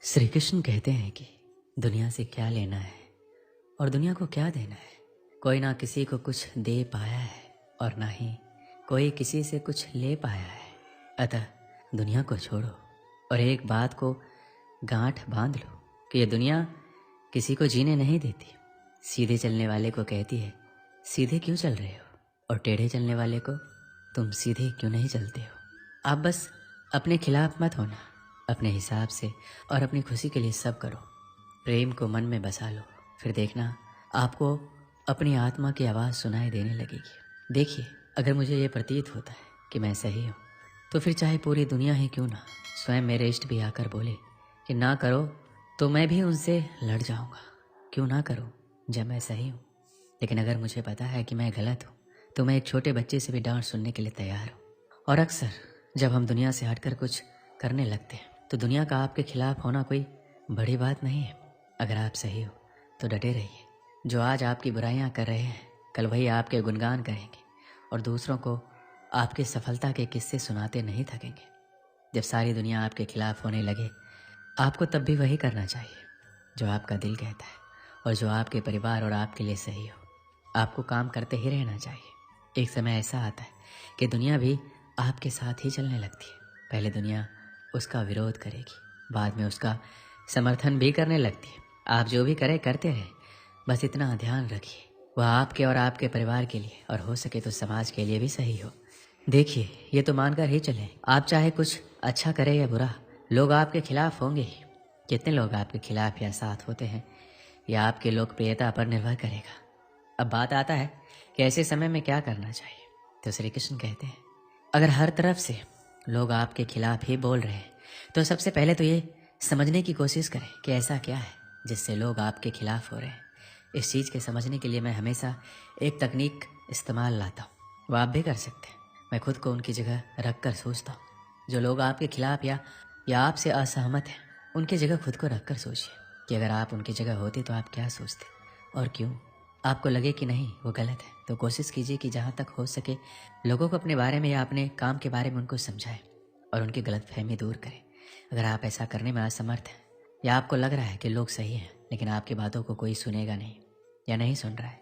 श्री कृष्ण कहते हैं कि दुनिया से क्या लेना है और दुनिया को क्या देना है। कोई ना किसी को कुछ दे पाया है और ना ही कोई किसी से कुछ ले पाया है। अतः दुनिया को छोड़ो और एक बात को गांठ बांध लो कि यह दुनिया किसी को जीने नहीं देती। सीधे चलने वाले को कहती है सीधे क्यों चल रहे हो, और टेढ़े चलने वाले को तुम सीधे क्यों नहीं चलते हो। आप बस अपने खिलाफ मत होना, अपने हिसाब से और अपनी खुशी के लिए सब करो। प्रेम को मन में बसा लो, फिर देखना आपको अपनी आत्मा की आवाज़ सुनाई देने लगेगी। देखिए, अगर मुझे ये प्रतीत होता है कि मैं सही हूँ तो फिर चाहे पूरी दुनिया ही क्यों ना, स्वयं मेरे इष्ट भी आकर बोले कि ना करो तो मैं भी उनसे लड़ जाऊँगा। क्यों ना करूँ जब मैं सही हूँ। लेकिन अगर मुझे पता है कि मैं गलत हूँ तो मैं एक छोटे बच्चे से भी डांट सुनने के लिए तैयार हूँ। और अक्सर जब हम दुनिया से हटकर कुछ करने लगते हैं तो दुनिया का आपके खिलाफ होना कोई बड़ी बात नहीं है। अगर आप सही हो तो डटे रहिए। जो आज आपकी बुराइयां कर रहे हैं कल वही आपके गुणगान करेंगे और दूसरों को आपकी सफलता के किस्से सुनाते नहीं थकेंगे। जब सारी दुनिया आपके खिलाफ होने लगे आपको तब भी वही करना चाहिए जो आपका दिल कहता है और जो आपके परिवार और आपके लिए सही हो। आपको काम करते ही रहना चाहिए। एक समय ऐसा आता है कि दुनिया भी आपके साथ ही चलने लगती है। पहले दुनिया उसका विरोध करेगी, बाद में उसका समर्थन भी करने लगती है। आप जो भी करें करते रहें, बस इतना ध्यान रखिए वह आपके और आपके परिवार के लिए और हो सके तो समाज के लिए भी सही हो। देखिए, ये तो मानकर ही चलें, आप चाहे कुछ अच्छा करें या बुरा, लोग आपके खिलाफ होंगे ही। कितने लोग आपके खिलाफ या साथ होते हैं यह आपकी लोकप्रियता पर निर्भर करेगा। अब बात आता है कि ऐसे समय में क्या करना चाहिए। तो श्री कृष्ण कहते हैं अगर हर तरफ से लोग आपके खिलाफ ही बोल रहे हैं तो सबसे पहले तो ये समझने की कोशिश करें कि ऐसा क्या है जिससे लोग आपके खिलाफ हो रहे हैं। इस चीज़ के समझने के लिए मैं हमेशा एक तकनीक इस्तेमाल लाता हूँ, वह आप भी कर सकते हैं। मैं खुद को उनकी जगह रख कर सोचता हूँ। जो लोग आपके खिलाफ या आपसे असहमत हैं उनकी जगह खुद को रख कर सोचिए कि अगर आप उनकी जगह होते तो आप क्या सोचते और क्यों। आपको लगे कि नहीं वो गलत है तो कोशिश कीजिए कि जहाँ तक हो सके लोगों को अपने बारे में या अपने काम के बारे में उनको समझाएं और उनकी गलतफहमी दूर करें। अगर आप ऐसा करने में असमर्थ हैं या आपको लग रहा है कि लोग सही हैं लेकिन आपकी बातों को कोई सुनेगा नहीं या नहीं सुन रहा है,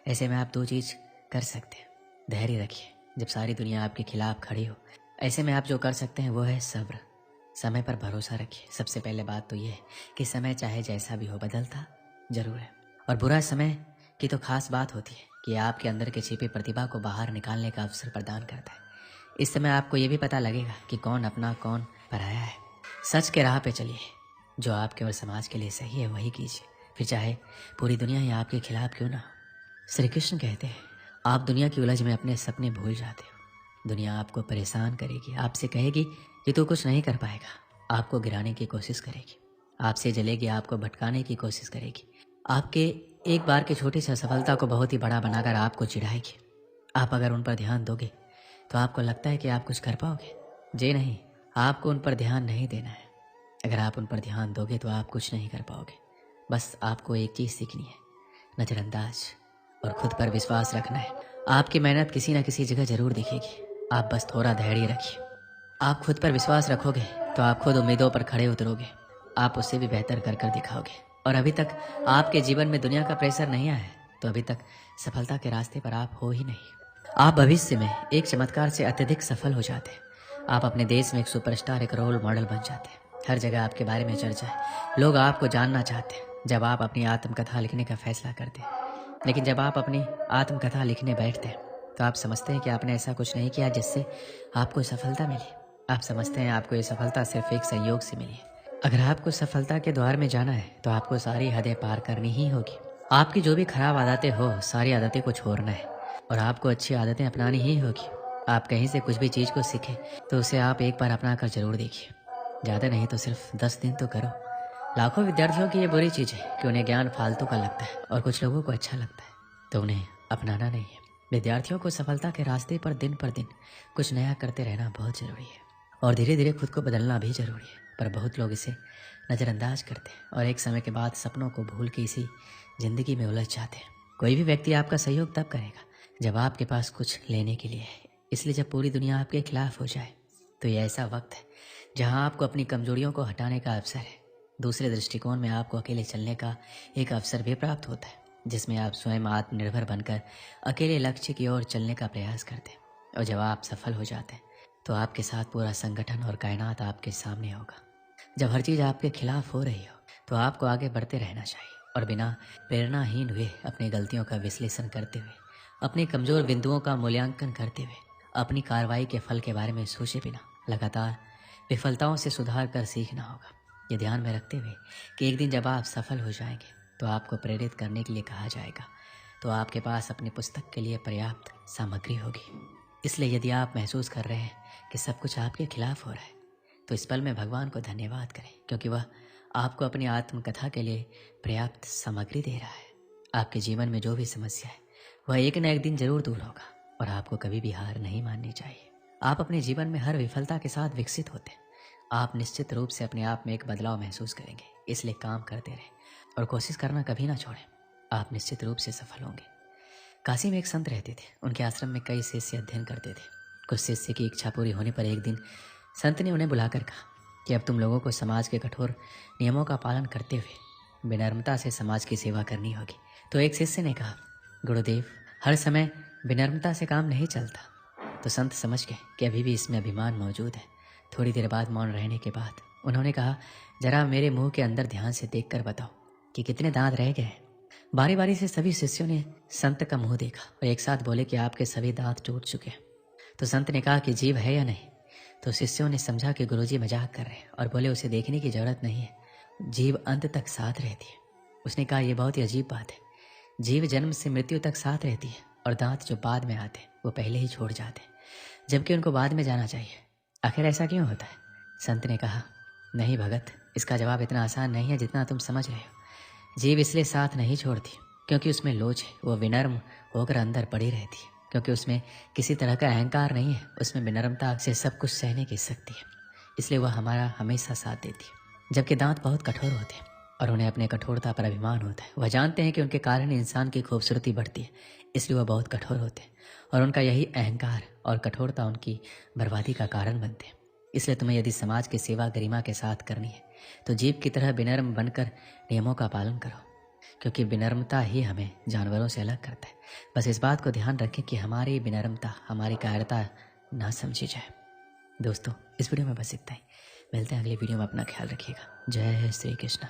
ऐसे में आप दो चीज़ कर सकते हैं। धैर्य रखिए जब सारी दुनिया आपके खिलाफ खड़ी हो। ऐसे में आप जो कर सकते हैं वो है सब्र। समय पर भरोसा रखिए। सबसे पहले बात तो ये है कि समय चाहे जैसा भी हो बदलता जरूर है, और बुरा समय की तो खास बात होती है कि आपके अंदर के छिपी प्रतिभा को बाहर निकालने का अवसर प्रदान करता है। इस समय आपको ये भी पता लगेगा कि कौन अपना कौन पराया है। सच के राह पे चलिए, जो आपके और समाज के लिए सही है वही कीजिए, फिर चाहे पूरी दुनिया ही आपके खिलाफ क्यों ना हो। श्री कृष्ण कहते हैं आप दुनिया की उलझ में अपने सपने भूल जाते हो। दुनिया आपको परेशान करेगी, आपसे कहेगी कि तू कुछ नहीं कर पाएगा, आपको गिराने की कोशिश करेगी, आपसे जलेगी, आपको भटकाने की कोशिश करेगी, आपके एक बार की छोटी सी असफलता को बहुत ही बड़ा बनाकर आपको चिढ़ाएगी। आप अगर उन पर ध्यान दोगे तो आपको लगता है कि आप कुछ कर पाओगे। जी नहीं, आपको उन पर ध्यान नहीं देना है। अगर आप उन पर ध्यान दोगे तो आप कुछ नहीं कर पाओगे। बस आपको एक चीज़ सीखनी है, नज़रअंदाज और खुद पर विश्वास रखना है। आपकी मेहनत किसी न किसी जगह जरूर दिखेगी, आप बस थोड़ा धैर्य रखिए। आप खुद पर विश्वास रखोगे तो आप खुद उम्मीदों पर खड़े उतरोगे, आप उससे भी बेहतर कर कर दिखाओगे। और अभी तक आपके जीवन में दुनिया का प्रेशर नहीं आया है तो अभी तक सफलता के रास्ते पर आप हो ही नहीं। आप भविष्य में एक चमत्कार से अत्यधिक सफल हो जाते हैं। आप अपने देश में एक सुपरस्टार, एक रोल मॉडल बन जाते हैं। हर जगह आपके बारे में चर्चा है, लोग आपको जानना चाहते हैं जब आप अपनी आत्मकथा लिखने का फैसला करते हैं। लेकिन जब आप अपनी आत्मकथा लिखने बैठते हैं तो आप समझते हैं कि आपने ऐसा कुछ नहीं किया जिससे आपको सफलता मिली। आप समझते हैं आपको ये सफलता सिर्फ एक संयोग से मिली है। अगर आपको सफलता के द्वार में जाना है तो आपको सारी हदें पार करनी ही होगी। आपकी जो भी खराब आदतें हो सारी आदतें को छोड़ना है और आपको अच्छी आदतें अपनानी ही होगी। आप कहीं से कुछ भी चीज़ को सीखें तो उसे आप एक बार अपना कर जरूर देखिए। ज़्यादा नहीं तो सिर्फ 10 दिन तो करो। लाखों विद्यार्थियों की ये बुरी चीज़ है कि उन्हें ज्ञान फालतू का लगता है और कुछ लोगों को अच्छा लगता है तो उन्हें अपनाना नहीं है। विद्यार्थियों को सफलता के रास्ते पर दिन कुछ नया करते रहना बहुत ज़रूरी है और धीरे धीरे खुद को बदलना भी ज़रूरी है। पर बहुत लोग इसे नज़रअंदाज करते हैं और एक समय के बाद सपनों को भूल के इसी ज़िंदगी में उलझ जाते हैं। कोई भी व्यक्ति आपका सहयोग तब करेगा जब आपके पास कुछ लेने के लिए है। इसलिए जब पूरी दुनिया आपके खिलाफ हो जाए तो ये ऐसा वक्त है जहां आपको अपनी कमजोरियों को हटाने का अवसर है। दूसरे दृष्टिकोण में आपको अकेले चलने का एक अवसर भी प्राप्त होता है, जिसमें आप स्वयं आत्मनिर्भर बनकर अकेले लक्ष्य की ओर चलने का प्रयास करते हैं। और जब आप सफल हो जाते हैं तो आपके साथ पूरा संगठन और कायनात आपके सामने होगा। जब हर चीज़ आपके खिलाफ हो रही हो तो आपको आगे बढ़ते रहना चाहिए और बिना प्रेरणाहीन हुए अपनी गलतियों का विश्लेषण करते हुए, अपनी कमज़ोर बिंदुओं का मूल्यांकन करते हुए, अपनी कार्रवाई के फल के बारे में सोचे बिना लगातार विफलताओं से सुधार कर सीखना होगा। ये ध्यान में रखते हुए कि एक दिन जब आप सफल हो जाएंगे तो आपको प्रेरित करने के लिए कहा जाएगा, तो आपके पास अपनी पुस्तक के लिए पर्याप्त सामग्री होगी। इसलिए यदि आप महसूस कर रहे हैं कि सब कुछ आपके खिलाफ हो रहा है तो इस पल में भगवान को धन्यवाद करें, क्योंकि वह आपको अपनी आत्मकथा के लिए पर्याप्त सामग्री दे रहा है। आपके जीवन में जो भी समस्या है वह एक न एक दिन जरूर दूर होगा और आपको कभी भी हार नहीं माननी चाहिए। आप अपने जीवन में हर विफलता के साथ विकसित होते हैं। आप निश्चित रूप से अपने आप में एक बदलाव महसूस करेंगे, इसलिए काम करते रहें और कोशिश करना कभी ना छोड़ें। आप निश्चित रूप से सफल होंगे। काशी में एक संत रहते थे। उनके आश्रम में कई शिष्य अध्ययन करते थे। कुछ शिष्य की इच्छा पूरी होने पर एक दिन संत ने उन्हें बुलाकर कहा कि अब तुम लोगों को समाज के कठोर नियमों का पालन करते हुए विनम्रता से समाज की सेवा करनी होगी। तो एक शिष्य ने कहा, गुरुदेव, हर समय विनम्रता से काम नहीं चलता। तो संत समझ गए कि अभी भी इसमें अभिमान मौजूद है। थोड़ी देर बाद मौन रहने के बाद उन्होंने कहा, जरा मेरे मुंह के अंदर ध्यान से देखकर बताओ कि कितने दांत रह गए। बारी बारी से सभी शिष्यों ने संत का मुंह देखा और एक साथ बोले कि आपके सभी दांत टूट चुके हैं। तो संत ने कहा कि जीभ है या नहीं। तो शिष्यों ने समझा कि गुरुजी मजाक कर रहे हैं और बोले उसे देखने की जरूरत नहीं है, जीभ अंत तक साथ रहती है। उसने कहा, यह बहुत ही अजीब बात है। जीभ जन्म से मृत्यु तक साथ रहती है और दांत जो बाद में आते हैं वो पहले ही छोड़ जाते हैं, जबकि उनको बाद में जाना चाहिए। आखिर ऐसा क्यों होता है? संत ने कहा, नहीं भगत, इसका जवाब इतना आसान नहीं है जितना तुम समझ रहे हो। जीभ इसलिए साथ नहीं छोड़ती क्योंकि उसमें लोच है। वो विनम्र होकर अंदर पड़ी रहती है क्योंकि उसमें किसी तरह का अहंकार नहीं है। उसमें विनम्रता से सब कुछ सहने की शक्ति है, इसलिए वह हमारा हमेशा साथ देती है। जबकि दांत बहुत कठोर होते हैं और उन्हें अपने कठोरता पर अभिमान होता है। वह जानते हैं कि उनके कारण इंसान की खूबसूरती बढ़ती है, इसलिए वह बहुत कठोर होते हैं और उनका यही अहंकार और कठोरता उनकी बर्बादी का कारण बनते हैं। इसलिए तुम्हें यदि समाज की सेवा गरिमा के साथ करनी है तो जीभ की तरह विनम्र बनकर नियमों का पालन करो, क्योंकि विनम्रता ही हमें जानवरों से अलग करता है। बस इस बात को ध्यान रखें कि हमारी विनम्रता हमारी कायरता ना समझी जाए। दोस्तों, इस वीडियो में बस इतना ही। मिलते हैं अगले वीडियो में। अपना ख्याल रखिएगा। जय श्री कृष्ण।